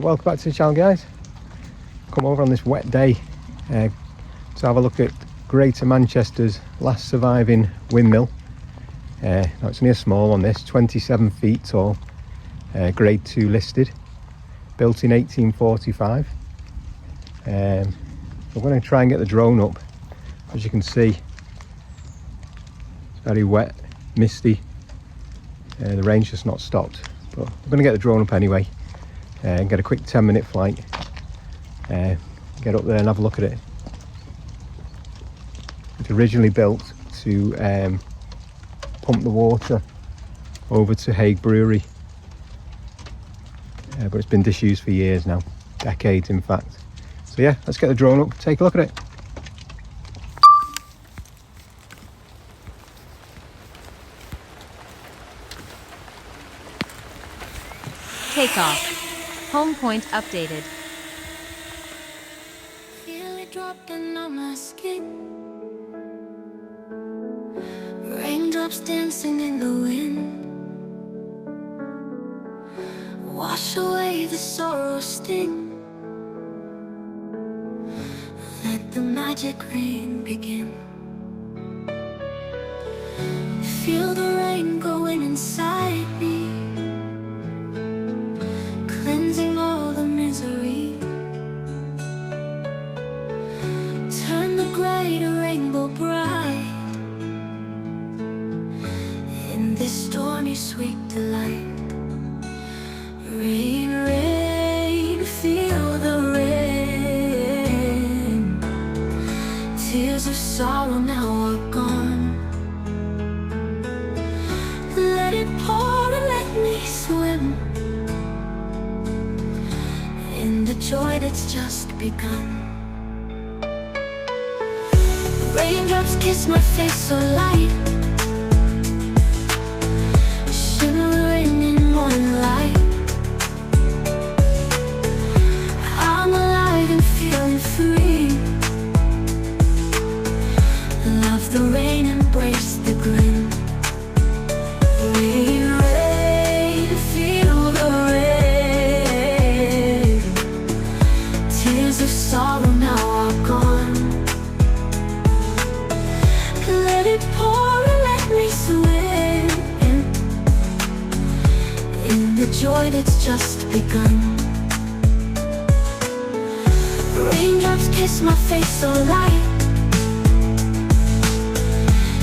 Welcome back to the channel, guys. Come over on this wet day to have a look at Greater Manchester's last surviving windmill. Now it's only a small one, this 27 feet tall, grade 2 listed, built in 1845. We're going to try and get the drone up. As you can see, it's very wet, misty. The rain's just not stopped, but we're going to get the drone up anyway and get a quick 10-minute flight. Get up there and have a look at it. It's originally built to pump the water over to Haigh Brewery, but it's been disused for years now, decades in fact. So yeah, let's get the drone up, take a look at it. Takeoff. Home point updated. Feel it dropping on my skin. Raindrops dancing in the wind. Wash away the sorrow sting. Let the magic rain begin. Feel the rain going inside me, cleansing all the misery. Turn the gray to rainbow bright. In this stormy sweet delight. Rain, rain, feel the rain. Tears of sorrow now are gone. Let it pour and let me swim in the joy that's just begun. Raindrops kiss my face so light, shimmering in morning light. I'm alive and feeling free. Love the rain, embrace the grin. Rain, rain, feel the rain. Tears of sorrow now are gone. Let it pour and let me swim in the joy that's just begun. Raindrops kiss my face so light,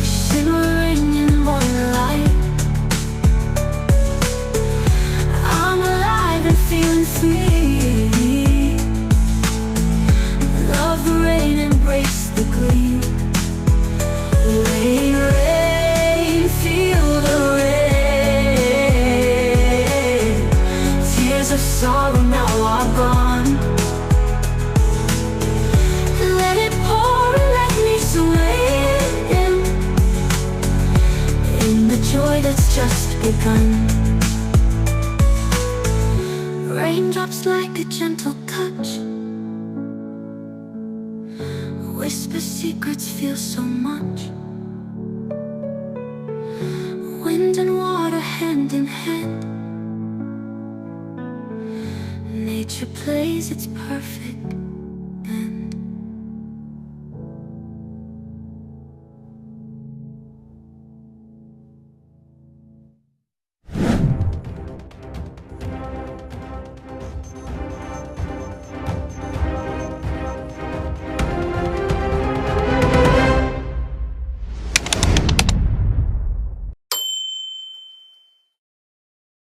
shimmering in morning light. I'm alive and feeling free. Love the rain, embrace the gleam. Rain, rain, feel the rain. Tears of sorrow now are gone. Let it pour and let me swim in the joy that's just begun. Raindrops like a gentle touch, whisper secrets, feel so much. Wind and water hand in hand. Nature plays its perfect